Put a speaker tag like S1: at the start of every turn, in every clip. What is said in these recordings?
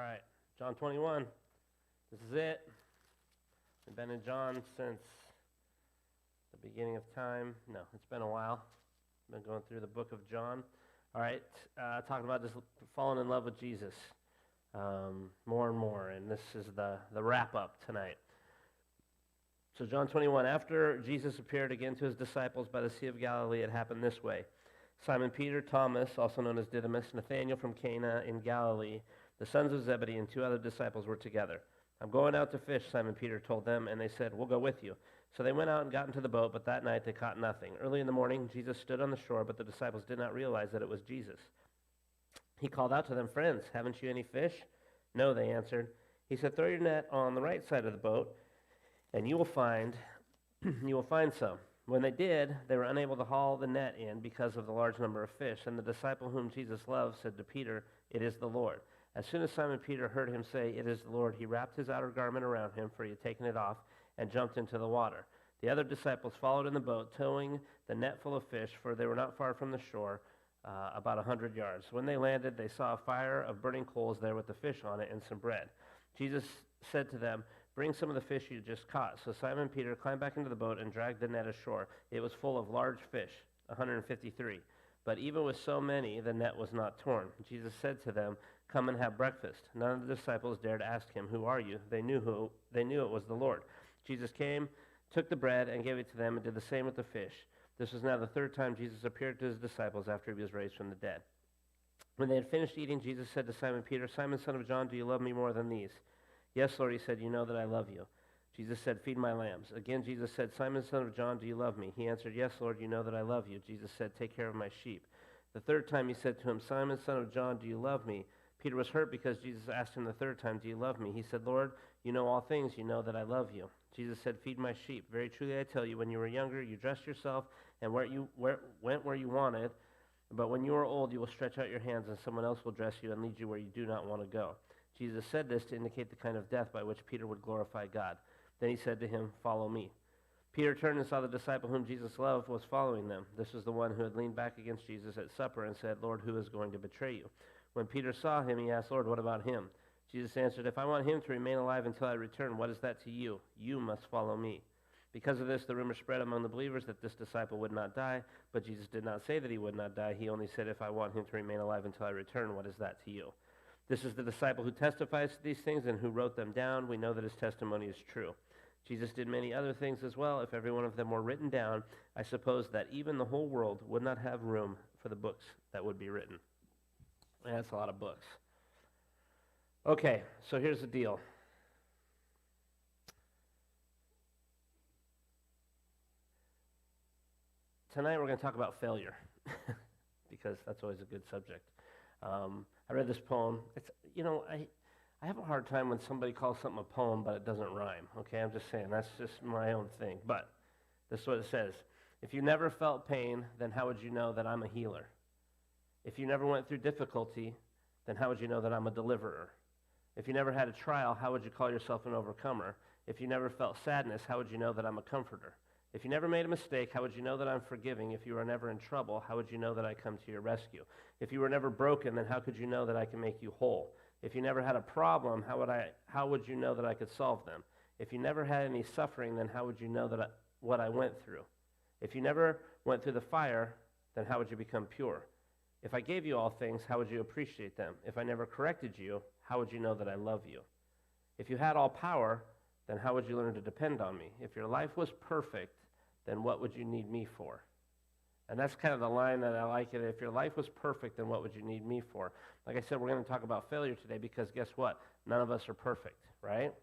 S1: right, John 21. This is it. We've been in John since the beginning of time. No, it's been a while. Been going through the book of John. All right, talking about just falling in love with Jesus more and more, and this is the wrap-up tonight. So John 21, after Jesus appeared again to his disciples by the Sea of Galilee, it happened this way. Simon Peter, Thomas, also known as Didymus, Nathanael from Cana in Galilee, the sons of Zebedee, and two other disciples were together. "I'm going out to fish," Simon Peter told them, and they said, "We'll go with you." So they went out and got into the boat, but that night they caught nothing. Early in the morning, Jesus stood on the shore, but the disciples did not realize that it was Jesus. He called out to them, "Friends, haven't you any fish?" "No," they answered. He said, "Throw your net on the right side of the boat, and you will find some." When they did, they were unable to haul the net in because of the large number of fish. And the disciple whom Jesus loved said to Peter, "It is the Lord." As soon as Simon Peter heard him say, "It is the Lord," he wrapped his outer garment around him, for he had taken it off, and jumped into the water. The other disciples followed in the boat, towing the net full of fish, for they were not far from the shore, about 100 yards. When they landed, they saw a fire of burning coals there with the fish on it and some bread. Jesus said to them, "Bring some of the fish you just caught." So Simon Peter climbed back into the boat and dragged the net ashore. It was full of large fish, 153. But even with so many, the net was not torn. Jesus said to them, "Come and have breakfast." None of the disciples dared ask him, "Who are you?" They knew it was the Lord. Jesus came, took the bread, and gave it to them, and did the same with the fish. This was now the third time Jesus appeared to his disciples after he was raised from the dead. When they had finished eating, Jesus said to Simon Peter, "Simon, son of John, do you love me more than these?" "Yes, Lord," he said, "you know that I love you." Jesus said, "Feed my lambs." Again, Jesus said, "Simon, son of John, do you love me?" He answered, "Yes, Lord, you know that I love you." Jesus said, "Take care of my sheep." The third time he said to him, "Simon, son of John, do you love me?" Peter was hurt because Jesus asked him the third time, "Do you love me?" He said, "Lord, you know all things. You know that I love you." Jesus said, "Feed my sheep. Very truly I tell you, when you were younger, you dressed yourself and went where you wanted. But when you are old, you will stretch out your hands, and someone else will dress you and lead you where you do not want to go." Jesus said this to indicate the kind of death by which Peter would glorify God. Then he said to him, "Follow me." Peter turned and saw the disciple whom Jesus loved was following them. This was the one who had leaned back against Jesus at supper and said, "Lord, who is going to betray you?" When Peter saw him, he asked, "Lord, what about him?" Jesus answered, "If I want him to remain alive until I return, what is that to you? You must follow me." Because of this, the rumor spread among the believers that this disciple would not die, but Jesus did not say that he would not die. He only said, "If I want him to remain alive until I return, what is that to you?" This is the disciple who testifies to these things and who wrote them down. We know that his testimony is true. Jesus did many other things as well. If every one of them were written down, I suppose that even the whole world would not have room for the books that would be written. And that's a lot of books. Okay, so here's the deal. Tonight we're going to talk about failure, because that's always a good subject. I read this poem. I have a hard time when somebody calls something a poem, but it doesn't rhyme. Okay, I'm just saying, that's just my own thing. But this is what it says. "If you never felt pain, then how would you know that I'm a healer? If you never went through difficulty, then how would you know that I'm a deliverer? If you never had a trial, how would you call yourself an overcomer? If you never felt sadness, how would you know that I'm a comforter? If you never made a mistake, how would you know that I'm forgiving? If you were never in trouble, how would you know that I come to your rescue? If you were never broken, then how could you know that I can make you whole? If you never had a problem, how would you know that I could solve them? If you never had any suffering, then how would you know what I went through? If you never went through the fire, then how would you become pure? If I gave you all things, how would you appreciate them? If I never corrected you, how would you know that I love you? If you had all power, then how would you learn to depend on me? If your life was perfect, then what would you need me for? And that's kind of the line that I like it. If your life was perfect, then what would you need me for? Like I said, we're going to talk about failure today because guess what? None of us are perfect, right?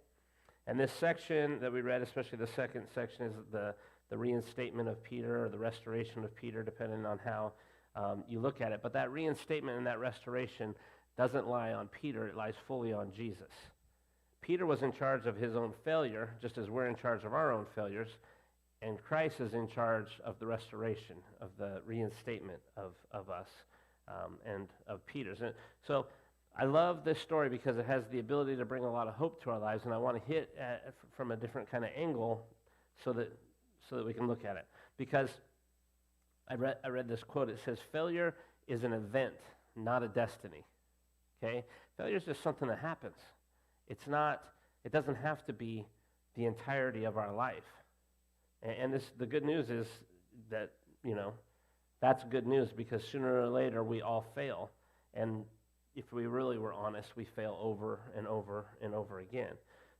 S1: And this section that we read, especially the second section, is the reinstatement of Peter or the restoration of Peter, depending on how you look at it. But that reinstatement and that restoration doesn't lie on Peter. It lies fully on Jesus. Peter was in charge of his own failure, just as we're in charge of our own failures. And Christ is in charge of the restoration, of the reinstatement of us and of Peter's. And so I love this story because it has the ability to bring a lot of hope to our lives, and I want to hit from a different kind of angle so that we can look at it. Because I read this quote. It says, "Failure is an event, not a destiny." okay? Failure is just something that happens. It doesn't have to be the entirety of our life. And the good news is that, that's good news, because sooner or later we all fail. And if we really were honest, we fail over and over and over again.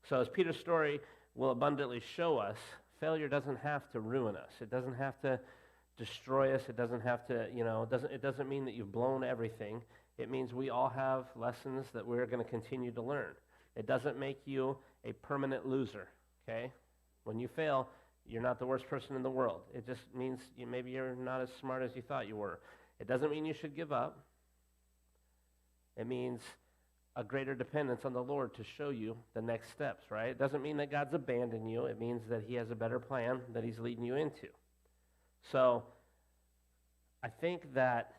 S1: So as Peter's story will abundantly show us, failure doesn't have to ruin us. It doesn't have to destroy us. It doesn't have to, it doesn't mean that you've blown everything. It means we all have lessons that we're going to continue to learn. It doesn't make you a permanent loser, okay? When you fail, you're not the worst person in the world. It just means maybe you're not as smart as you thought you were. It doesn't mean you should give up. It means a greater dependence on the Lord to show you the next steps, right? It doesn't mean that God's abandoned you. It means that he has a better plan that he's leading you into. So I think that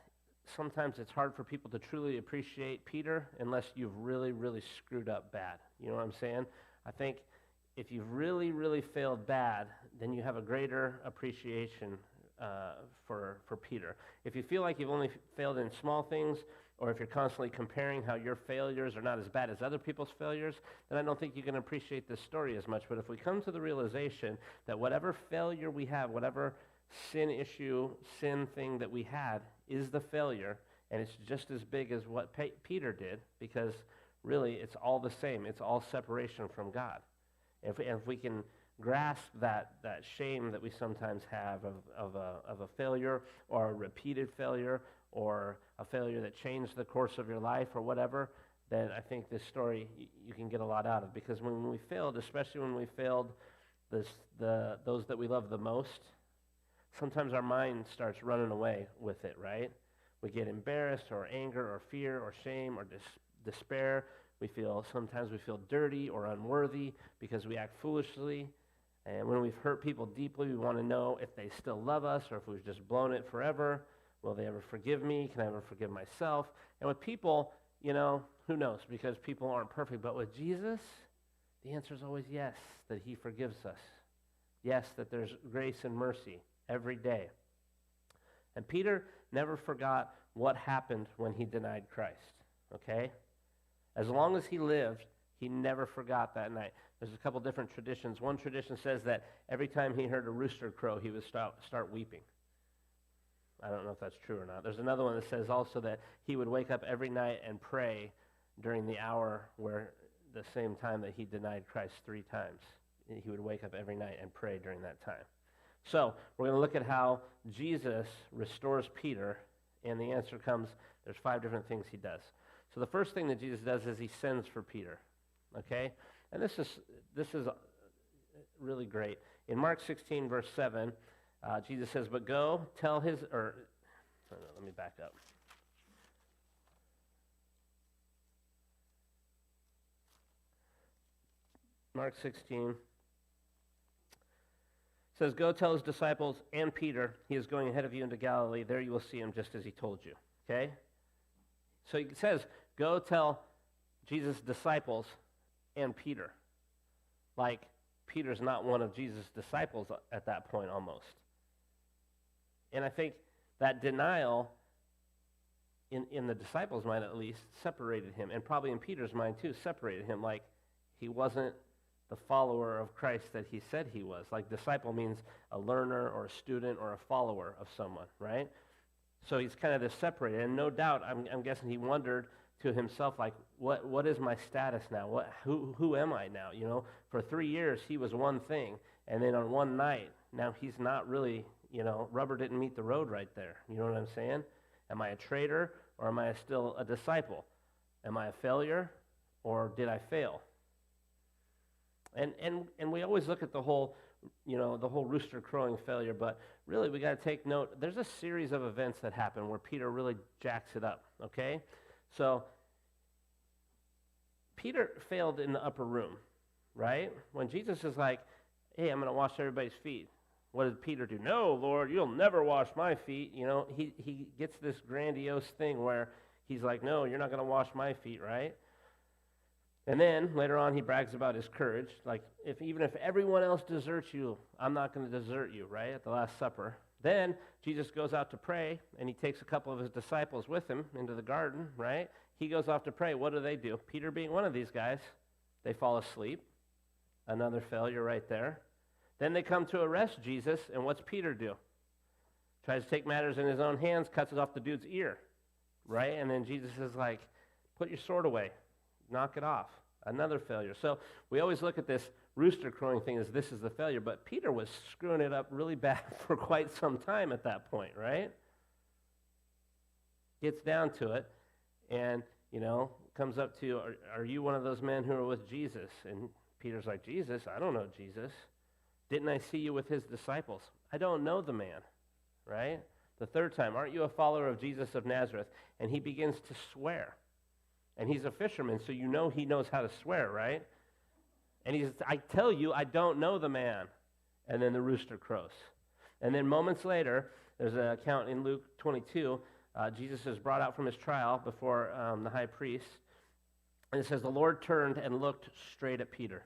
S1: sometimes it's hard for people to truly appreciate Peter unless you've really, really screwed up bad. You know what I'm saying? I think if you've really, really failed bad, then you have a greater appreciation for Peter. If you feel like you've only failed in small things, or if you're constantly comparing how your failures are not as bad as other people's failures, then I don't think you can appreciate this story as much. But if we come to the realization that whatever failure we have, whatever sin issue, sin thing that we had is the failure, and it's just as big as what Peter did, because really it's all the same. It's all separation from God. If we can grasp that shame that we sometimes have of a failure, or a repeated failure, or a failure that changed the course of your life or whatever, then I think this story you can get a lot out of. Because when we failed, especially when we failed those that we love the most, sometimes our mind starts running away with it, right? We get embarrassed, or anger, or fear, or shame, or despair. Sometimes we feel dirty or unworthy because we act foolishly. And when we've hurt people deeply, we want to know if they still love us, or if we've just blown it forever. Will they ever forgive me? Can I ever forgive myself? And with people, who knows? Because people aren't perfect. But with Jesus, the answer is always yes, that he forgives us. Yes, that there's grace and mercy every day. And Peter never forgot what happened when he denied Christ, okay? As long as he lived, he never forgot that night. There's a couple different traditions. One tradition says that every time he heard a rooster crow, he would start weeping. I don't know if that's true or not. There's another one that says also that he would wake up every night and pray during the hour where the same time that he denied Christ 3 times. He would wake up every night and pray during that time. So we're going to look at how Jesus restores Peter, and the answer comes, there's 5 different things he does. So the first thing that Jesus does is he sends for Peter, okay? And this is really great. In Mark 16, verse 7, Jesus says, but go tell let me back up. Mark 16 says, go tell his disciples and Peter, he is going ahead of you into Galilee. There you will see him just as he told you, okay? So he says, go tell Jesus' disciples and Peter. Like, Peter's not one of Jesus' disciples at that point almost. And I think that denial, in the disciples' mind at least, separated him. And probably in Peter's mind too, separated him. Like, he wasn't the follower of Christ that he said he was. Like, disciple means a learner or a student or a follower of someone, right? So he's kind of this separated. And no doubt, I'm guessing he wondered to himself, like, what is my status now? Who am I now? For 3 years, he was one thing. And then on one night, now he's not really, rubber didn't meet the road right there. You know what I'm saying? Am I a traitor, or am I still a disciple? Am I a failure, or did I fail? And we always look at the whole rooster crowing failure, but really we got to take note. There's a series of events that happen where Peter really jacks it up, okay? So Peter failed in the upper room, right? When Jesus is like, hey, I'm going to wash everybody's feet. What did Peter do? No, Lord, you'll never wash my feet. He gets this grandiose thing where he's like, no, you're not going to wash my feet, right? And then later on he brags about his courage. Like, even if everyone else deserts you, I'm not going to desert you, right, at the Last Supper. Then Jesus goes out to pray, and he takes a couple of his disciples with him into the garden, right? He goes off to pray. What do? Peter being one of these guys, they fall asleep. Another failure right there. Then they come to arrest Jesus, and what's Peter do? Tries to take matters in his own hands, cuts off the dude's ear, right? And then Jesus is like, put your sword away, knock it off. Another failure. So we always look at this rooster crowing thing as this is the failure, but Peter was screwing it up really bad for quite some time at that point, right? Gets down to it, and, comes up to, are you one of those men who are with Jesus? And Peter's like, Jesus? I don't know Jesus. Didn't I see you with his disciples? I don't know the man, right? The third time, aren't you a follower of Jesus of Nazareth? And he begins to swear. And he's a fisherman, so he knows how to swear, right? And he says, I tell you, I don't know the man. And then the rooster crows. And then moments later, there's an account in Luke 22, Jesus is brought out from his trial before the high priest. And it says, the Lord turned and looked straight at Peter.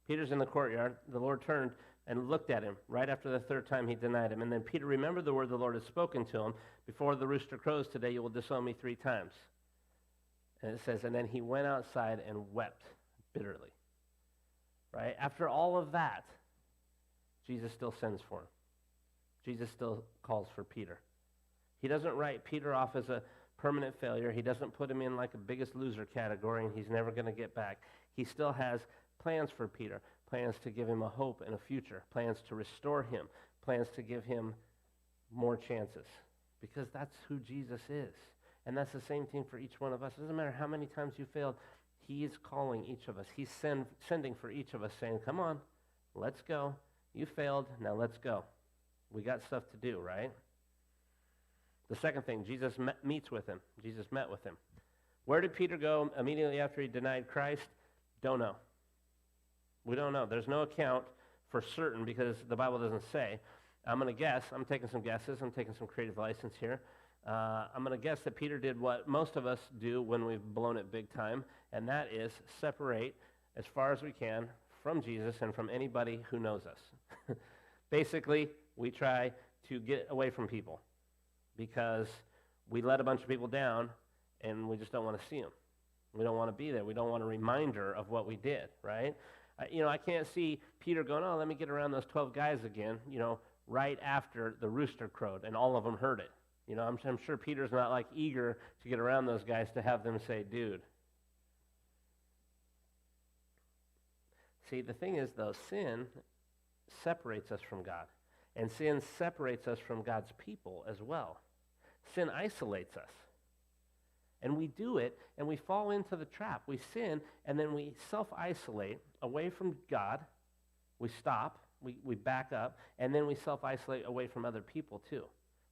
S1: Peter's in the courtyard. The Lord turned and looked at him right after the third time he denied him. And then Peter remembered the word the Lord had spoken to him. Before the rooster crows today, you will disown me 3 times. And it says, and then he went outside and wept bitterly. Right? After all of that, Jesus still sends for him. Jesus still calls for Peter. He doesn't write Peter off as a permanent failure. He doesn't put him in like a biggest loser category and he's never going to get back. He still has plans for Peter, plans to give him a hope and a future, plans to restore him, plans to give him more chances, because that's who Jesus is. And that's the same thing for each one of us. It doesn't matter how many times you failed, he is calling each of us. He's sending for each of us, saying, come on, let's go. You failed, now let's go. We got stuff to do, right? The second thing, Jesus meets with him. Jesus met with him. Where did Peter go immediately after he denied Christ? Don't know. We don't know. There's no account for certain because the Bible doesn't say. I'm going to guess. I'm taking some guesses. I'm taking some creative license here. I'm going to guess that Peter did what most of us do when we've blown it big time, and that is separate as far as we can from Jesus and from anybody who knows us. Basically, we try to get away from people because we let a bunch of people down and we just don't want to see them. We don't want to be there. We don't want a reminder of what we did, right? I can't see Peter going, oh, let me get around those 12 guys again, right after the rooster crowed and all of them heard it. I'm sure Peter's not like eager to get around those guys to have them say, dude. See, the thing is, though, sin separates us from God. And sin separates us from God's people as well. Sin isolates us. And we do it, and we fall into the trap. We sin, and then we self-isolate away from God. We stop, we back up, and then we self-isolate away from other people too.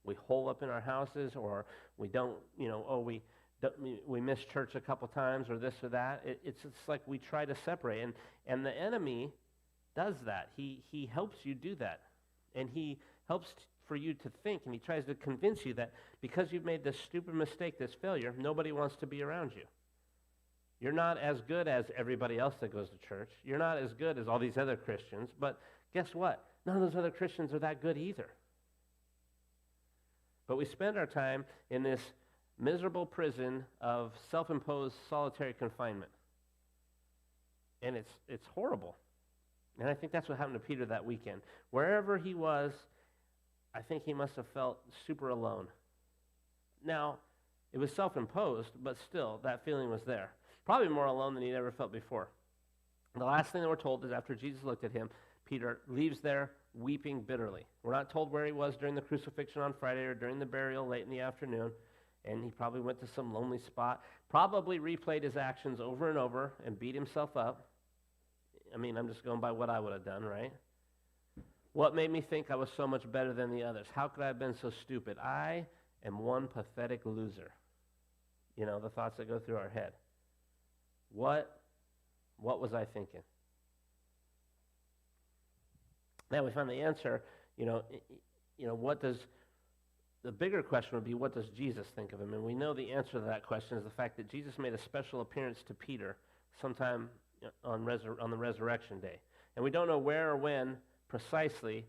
S1: We hole up in our houses, or we don't, we miss church a couple times, or this or that. It's like we try to separate, and the enemy does that. He helps you do that, and he helps for you to think, and he tries to convince you that because you've made this stupid mistake, this failure, nobody wants to be around you. You're not as good as everybody else that goes to church. You're not as good as all these other Christians, but guess what? None of those other Christians are that good either. But we spend our time in this miserable prison of self-imposed solitary confinement. And it's horrible. And I think that's what happened to Peter that weekend. Wherever he was, I think he must have felt super alone. Now, it was self-imposed, but still, that feeling was there. Probably more alone than he'd ever felt before. The last thing that we're told is after Jesus looked at him, Peter leaves there weeping bitterly. We're not told where he was during the crucifixion on Friday or during the burial late in the afternoon, and he probably went to some lonely spot, probably replayed his actions over and over and beat himself up. I mean, I'm just going by what I would have done, right? What made me think I was so much better than the others? How could I have been so stupid? I am one pathetic loser. The thoughts that go through our head. What was I thinking? Now we find the answer, what does, the bigger question would be, what does Jesus think of him? And we know the answer to that question is the fact that Jesus made a special appearance to Peter sometime on the resurrection day. And we don't know where or when precisely,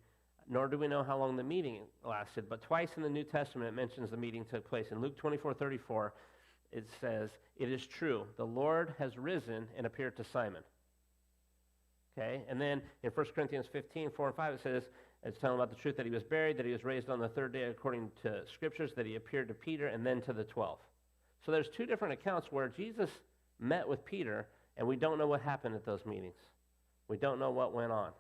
S1: nor do we know how long the meeting lasted, but twice in the New Testament it mentions the meeting took place. In Luke 24:34, it says, "It is true, the Lord has risen and appeared to Simon." Okay, and then in 1 Corinthians 15, 4 and 5, it says, it's telling about the truth that he was buried, that he was raised on the third day according to Scriptures, that he appeared to Peter and then to the 12. So there's two different accounts where Jesus met with Peter, and we don't know what happened at those meetings. We don't know what went on.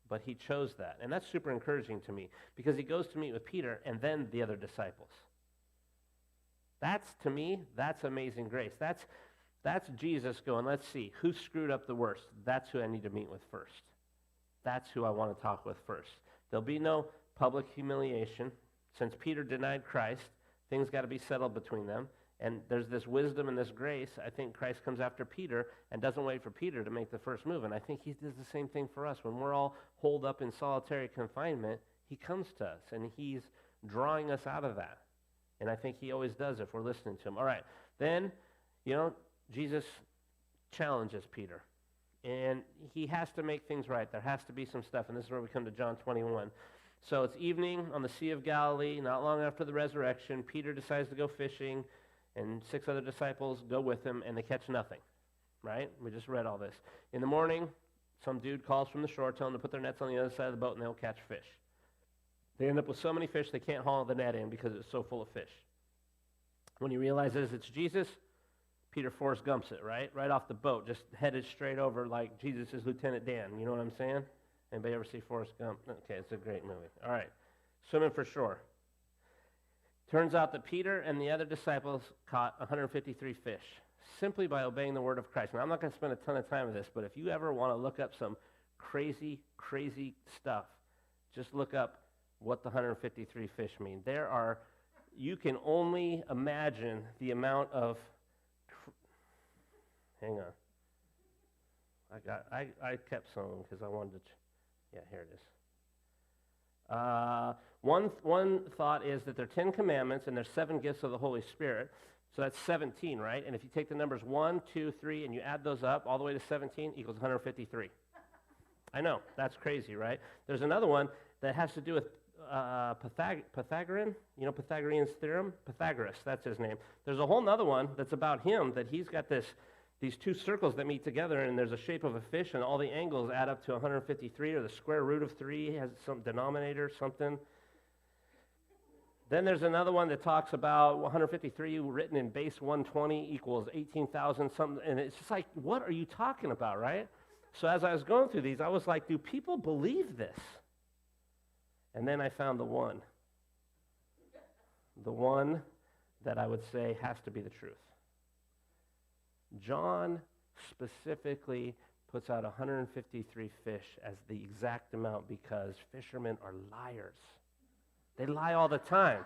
S1: But he chose that. And that's super encouraging to me, because he goes to meet with Peter and then the other disciples. To me, that's amazing grace. That's Jesus going, let's see, who screwed up the worst? That's who I need to meet with first. That's who I want to talk with first. There'll be no public humiliation. Since Peter denied Christ, things got to be settled between them. And there's this wisdom and this grace. I think Christ comes after Peter and doesn't wait for Peter to make the first move. And I think he does the same thing for us. When we're all holed up in solitary confinement, he comes to us, and he's drawing us out of that. And I think he always does if we're listening to him. All right, then, Jesus challenges Peter. And he has to make things right. There has to be some stuff, and this is where we come to John 21. So it's evening on the Sea of Galilee, not long after the resurrection. Peter decides to go fishing, and 6 other disciples go with him, and they catch nothing, right? We just read all this. In the morning, some dude calls from the shore, telling them to put their nets on the other side of the boat, and they'll catch fish. They end up with so many fish, they can't haul the net in because it's so full of fish. When he realizes it's Jesus, Peter Forrest Gumps it, right? Right off the boat, just headed straight over like Jesus is Lieutenant Dan. You know what I'm saying? Anybody ever see Forrest Gump? Okay, it's a great movie. All right, swimming for shore. Turns out that Peter and the other disciples caught 153 fish simply by obeying the word of Christ. Now, I'm not going to spend a ton of time with this, but if you ever want to look up some crazy, crazy stuff, just look up what the 153 fish mean. You can only imagine the amount of, hang on. I kept some of them because I wanted to, yeah, here it is. One thought is that there are 10 commandments and there's 7 gifts of the Holy Spirit. So that's 17, right? And if you take the numbers 1, 2, 3, and you add those up all the way to 17 equals 153. I know, that's crazy, right? There's another one that has to do with Pythagorean, Pythagorean's theorem? Pythagoras, that's his name. There's a whole other one that's about him, that he's got these 2 circles that meet together, and there's a shape of a fish, and all the angles add up to 153, or the square root of 3 has some denominator, something. Then there's another one that talks about 153 written in base 120 equals 18,000 something, and it's just like, what are you talking about, right? So as I was going through these, I was like, do people believe this? And then I found the one that I would say has to be the truth. John specifically puts out 153 fish as the exact amount because fishermen are liars. They lie all the time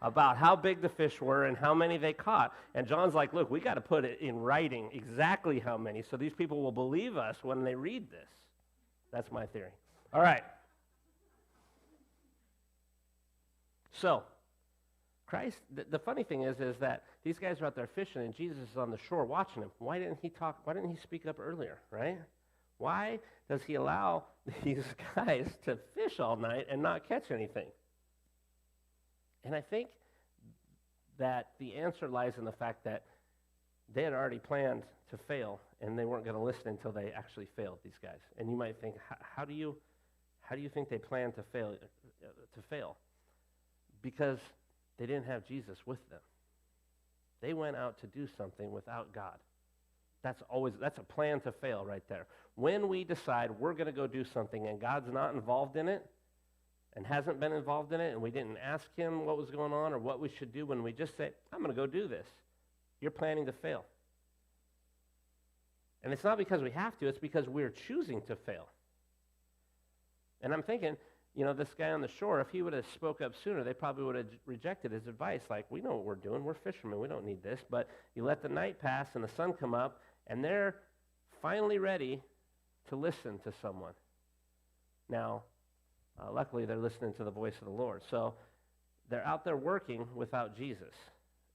S1: about how big the fish were and how many they caught. And John's like, look, we got to put it in writing exactly how many so these people will believe us when they read this. That's my theory. All right. So, Christ, the funny thing is that these guys are out there fishing and Jesus is on the shore watching them. Why didn't he speak up earlier, right? Why does he allow these guys to fish all night and not catch anything? And I think that the answer lies in the fact that they had already planned to fail and they weren't going to listen until they actually failed, these guys. And you might think, how do you think they planned to fail? Because they didn't have Jesus with them. They went out to do something without God. That's a plan to fail right there. When we decide we're going to go do something and God's not involved in it and hasn't been involved in it and we didn't ask him what was going on or what we should do, when we just say, I'm going to go do this, you're planning to fail. And it's not because we have to, it's because we're choosing to fail. And I'm thinking, this guy on the shore, if he would have spoke up sooner, they probably would have rejected his advice. Like, we know what we're doing. We're fishermen. We don't need this. But you let the night pass and the sun come up, and they're finally ready to listen to someone. Now, luckily, they're listening to the voice of the Lord. So they're out there working without Jesus,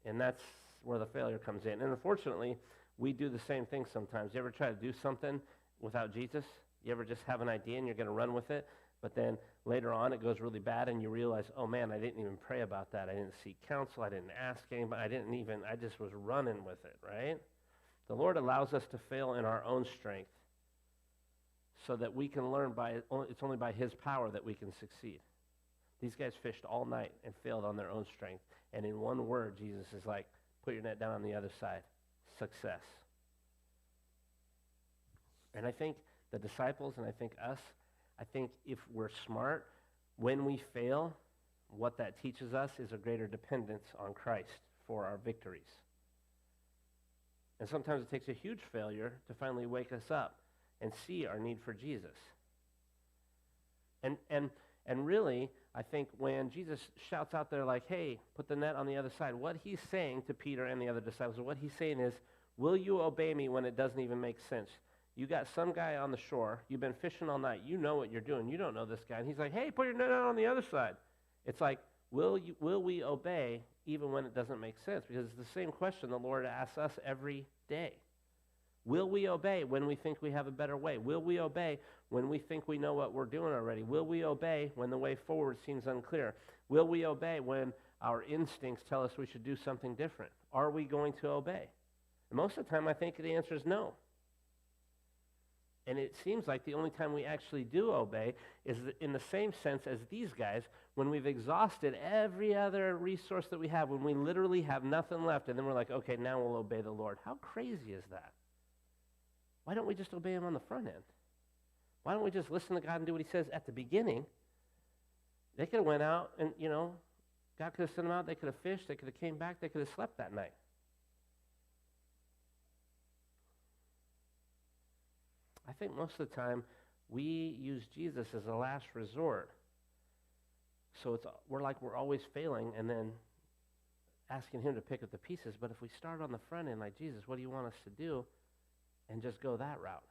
S1: and that's where the failure comes in. And unfortunately, we do the same thing sometimes. You ever try to do something without Jesus? You ever just have an idea and you're going to run with it? But then later on it goes really bad and you realize, oh man, I didn't even pray about that. I didn't seek counsel. I didn't ask anybody. I just was running with it, right? The Lord allows us to fail in our own strength so that we can learn it's only by his power that we can succeed. These guys fished all night and failed on their own strength. And in one word, Jesus is like, put your net down on the other side. Success. And I think the disciples and I think us, I think if we're smart, when we fail, what that teaches us is a greater dependence on Christ for our victories. And sometimes it takes a huge failure to finally wake us up and see our need for Jesus. And really, I think when Jesus shouts out there like, hey, put the net on the other side, what he's saying to Peter and the other disciples, what he's saying is, will you obey me when it doesn't even make sense? You got some guy on the shore, you've been fishing all night, you know what you're doing, you don't know this guy, and he's like, hey, put your net out on the other side. It's like, will we obey even when it doesn't make sense? Because it's the same question the Lord asks us every day. Will we obey when we think we have a better way? Will we obey when we think we know what we're doing already? Will we obey when the way forward seems unclear? Will we obey when our instincts tell us we should do something different? Are we going to obey? And most of the time, I think the answer is no. And it seems like the only time we actually do obey is in the same sense as these guys, when we've exhausted every other resource that we have, when we literally have nothing left, and then we're like, okay, now we'll obey the Lord. How crazy is that? Why don't we just obey him on the front end? Why don't we just listen to God and do what he says at the beginning? They could have went out and, God could have sent them out. They could have fished. They could have came back. They could have slept that night. I think most of the time we use Jesus as a last resort. So we're always failing and then asking him to pick up the pieces. But if we start on the front end like, Jesus, what do you want us to do? And just go that route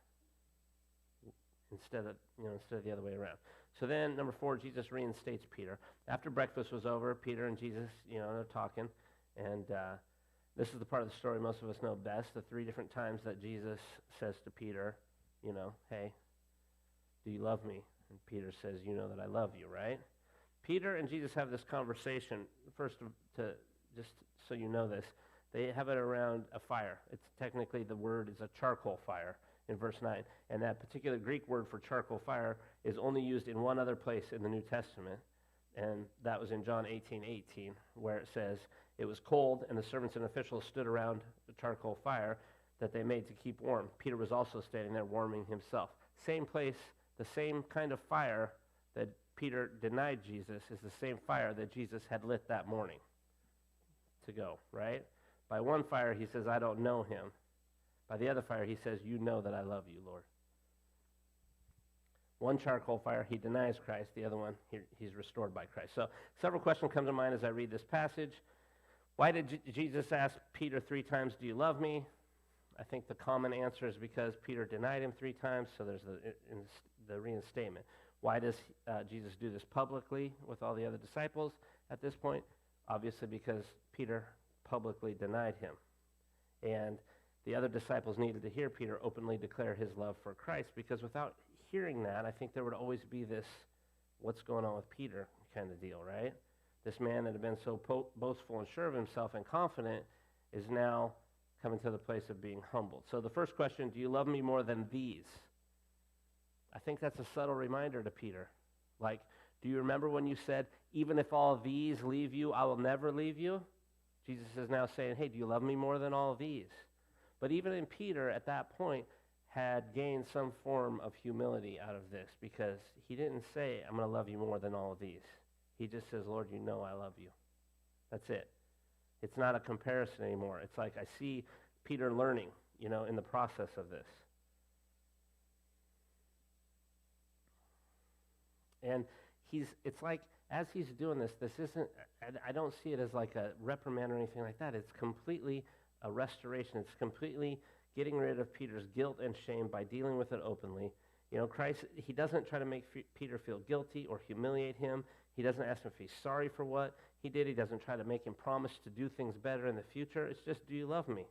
S1: instead of the other way around. So then, number 4, Jesus reinstates Peter. After breakfast was over, Peter and Jesus, they're talking. And this is the part of the story most of us know best, the 3 different times that Jesus says to Peter, hey, do you love me? And Peter says, you know that I love you, right? Peter and Jesus have this conversation. First, just so you know this, they have it around a fire. It's technically, the word is a charcoal fire in verse 9. And that particular Greek word for charcoal fire is only used in one other place in the New Testament. And that was in John 18:18, where it says, it was cold, and the servants and officials stood around the charcoal fire that they made to keep warm. Peter was also standing there warming himself. Same place, the same kind of fire that Peter denied Jesus is the same fire that Jesus had lit that morning to go, right? By one fire, he says, I don't know him. By the other fire, he says, you know that I love you, Lord. One charcoal fire, he denies Christ. The other one, he's restored by Christ. So several questions come to mind as I read this passage. Why did Jesus ask Peter 3 times, do you love me? I think the common answer is because Peter denied him 3 times, so there's the reinstatement. Why does Jesus do this publicly with all the other disciples at this point? Obviously because Peter publicly denied him. And the other disciples needed to hear Peter openly declare his love for Christ, because without hearing that, I think there would always be this, what's going on with Peter kind of deal, right? This man that had been so boastful and sure of himself and confident is now coming to the place of being humbled. So the first question, do you love me more than these? I think that's a subtle reminder to Peter. Like, do you remember when you said, even if all of these leave you, I will never leave you? Jesus is now saying, hey, do you love me more than all of these? But even in Peter, at that point, had gained some form of humility out of this, because he didn't say, I'm going to love you more than all of these. He just says, Lord, you know I love you. That's it. It's not a comparison anymore. It's like I see Peter learning, in the process of this. And it's like, as he's doing this isn't, I don't see it as like a reprimand or anything like that. It's completely a restoration. It's completely getting rid of Peter's guilt and shame by dealing with it openly. Christ, he doesn't try to make Peter feel guilty or humiliate him. He doesn't ask him if he's sorry for what he did. He doesn't try to make him promise to do things better in the future. It's just, do you love me?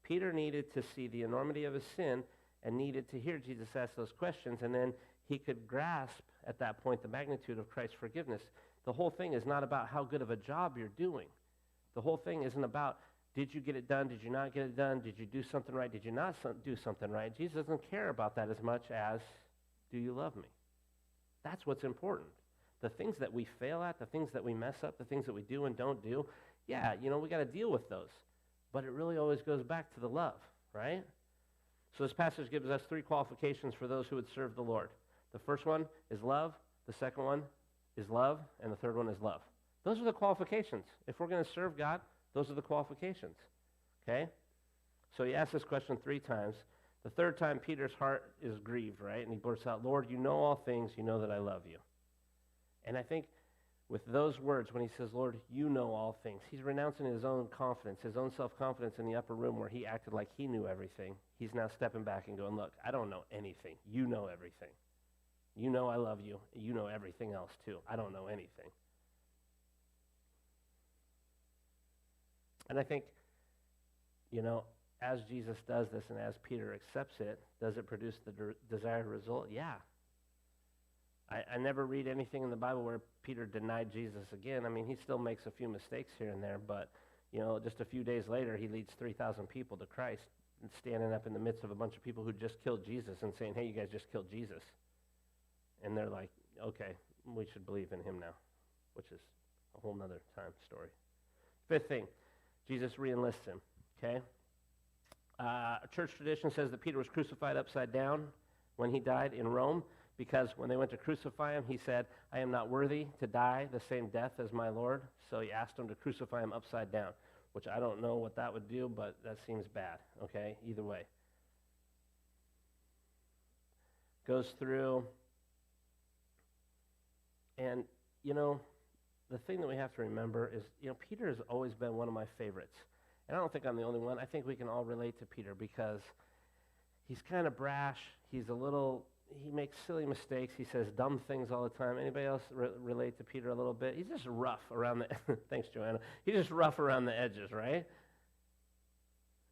S1: Peter needed to see the enormity of his sin and needed to hear Jesus ask those questions, and then he could grasp at that point the magnitude of Christ's forgiveness. The whole thing is not about how good of a job you're doing. The whole thing isn't about, did you get it done? Did you not get it done? Did you do something right? Did you not do something right? Jesus doesn't care about that as much as, do you love me? That's what's important. The things that we fail at, the things that we mess up, the things that we do and don't do, yeah, we got to deal with those. But it really always goes back to the love, right? So this passage gives us 3 qualifications for those who would serve the Lord. The first one is love. The second one is love. And the third one is love. Those are the qualifications. If we're going to serve God, those are the qualifications. Okay? So he asks this question 3 times. The third time, Peter's heart is grieved, right? And he blurts out, Lord, you know all things. You know that I love you. And I think with those words, when he says, Lord, you know all things, he's renouncing his own confidence, his own self-confidence in the upper room where he acted like he knew everything. He's now stepping back and going, look, I don't know anything. You know everything. You know I love you. You know everything else too. I don't know anything. And I think, as Jesus does this and as Peter accepts it, does it produce the desired result? Yeah. I never read anything in the Bible where Peter denied Jesus again. I mean, he still makes a few mistakes here and there, but, just a few days later, he leads 3,000 people to Christ and standing up in the midst of a bunch of people who just killed Jesus and saying, hey, you guys just killed Jesus. And they're like, okay, we should believe in him now, which is a whole nother time story. 5th thing, Jesus re-enlists him, okay? Church tradition says that Peter was crucified upside down when he died in Rome, because when they went to crucify him, he said, I am not worthy to die the same death as my Lord. So he asked them to crucify him upside down, which I don't know what that would do, but that seems bad, okay? Either way. Goes through, and, the thing that we have to remember is, Peter has always been one of my favorites. And I don't think I'm the only one. I think we can all relate to Peter because he's kind of brash. He makes silly mistakes. He says dumb things all the time. Anybody else relate to Peter a little bit? He's just rough around the, thanks, Joanna. He's just rough around the edges, right?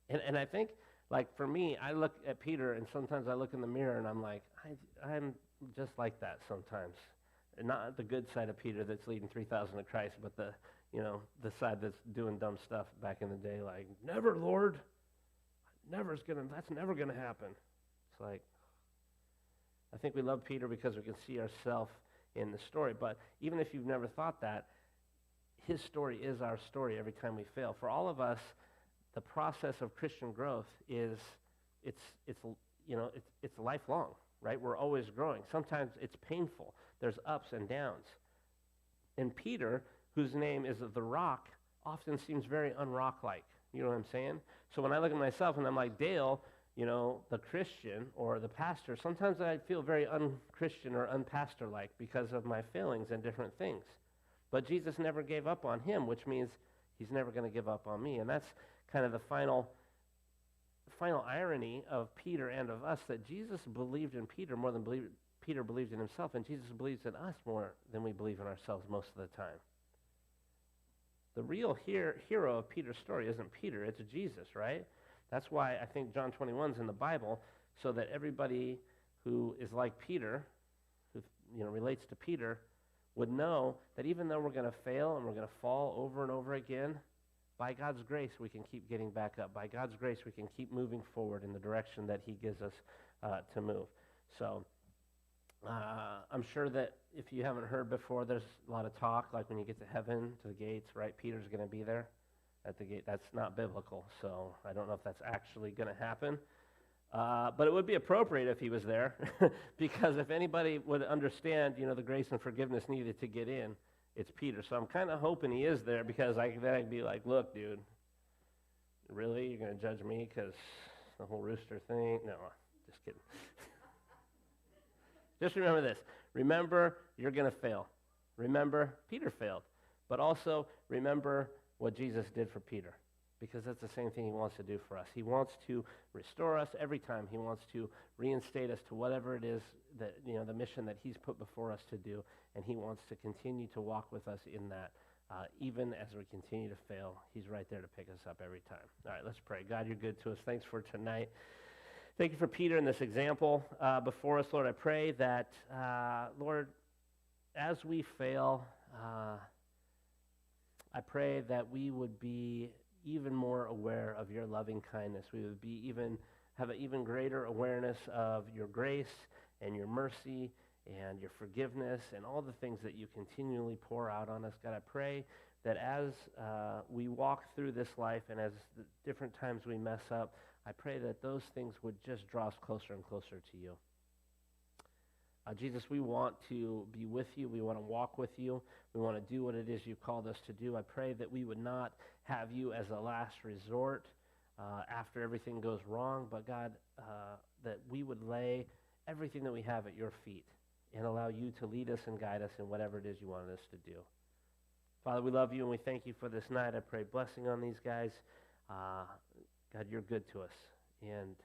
S1: And I think, like, for me, I look at Peter, and sometimes I look in the mirror, and I'm like, I'm just like that sometimes. Not the good side of Peter that's leading 3,000 to Christ, but the side that's doing dumb stuff back in the day, like, never, Lord. That's never going to happen. It's like, I think we love Peter because we can see ourselves in the story. But even if you've never thought that, his story is our story every time we fail. For all of us, the process of Christian growth is, it's lifelong, right? We're always growing. Sometimes it's painful. There's ups and downs. And Peter, whose name is the Rock, often seems very unrock-like. You know what I'm saying? So when I look at myself and I'm like, Dale, the Christian or the pastor, sometimes I feel very un-Christian or un-pastor-like because of my failings and different things. But Jesus never gave up on him, which means he's never going to give up on me. And that's kind of the final irony of Peter and of us, that Jesus believed in Peter more than Peter believed in himself, and Jesus believes in us more than we believe in ourselves most of the time. The real hero of Peter's story isn't Peter, it's Jesus, right? That's why I think John 21 is in the Bible, so that everybody who is like Peter, who relates to Peter, would know that even though we're going to fail and we're going to fall over and over again, by God's grace we can keep getting back up. By God's grace we can keep moving forward in the direction that he gives us to move. So I'm sure that if you haven't heard before, there's a lot of talk, like when you get to heaven, to the gates, right? Peter's going to be there at the gate. That's not biblical, so I don't know if that's actually going to happen. But it would be appropriate if he was there, because if anybody would understand, the grace and forgiveness needed to get in, it's Peter. So I'm kind of hoping he is there, because then I'd be like, look, dude, really? You're going to judge me because the whole rooster thing? No, just kidding. Just remember this. Remember, you're going to fail. Remember, Peter failed. But also, remember what Jesus did for Peter, because that's the same thing he wants to do for us. He wants to restore us every time. He wants to reinstate us to whatever it is that, the mission that he's put before us to do, and he wants to continue to walk with us in that. Even as we continue to fail, he's right there to pick us up every time. All right, let's pray. God, you're good to us. Thanks for tonight. Thank you for Peter and this example before us, Lord. I pray that, Lord, as we fail, I pray that we would be even more aware of your loving kindness. We would have an even greater awareness of your grace and your mercy and your forgiveness and all the things that you continually pour out on us. God, I pray that as we walk through this life and as the different times we mess up, I pray that those things would just draw us closer and closer to you. Jesus, we want to be with you. We want to walk with you. We want to do what it is you called us to do. I pray that we would not have you as a last resort after everything goes wrong, but God, that we would lay everything that we have at your feet and allow you to lead us and guide us in whatever it is you want us to do. Father, we love you and we thank you for this night. I pray blessing on these guys. God, you're good to us, and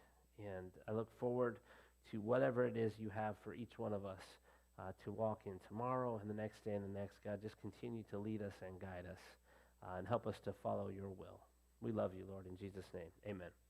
S1: I look forward to whatever it is you have for each one of us to walk in tomorrow and the next day and the next. God, just continue to lead us and guide us and help us to follow your will. We love you, Lord, in Jesus' name. Amen.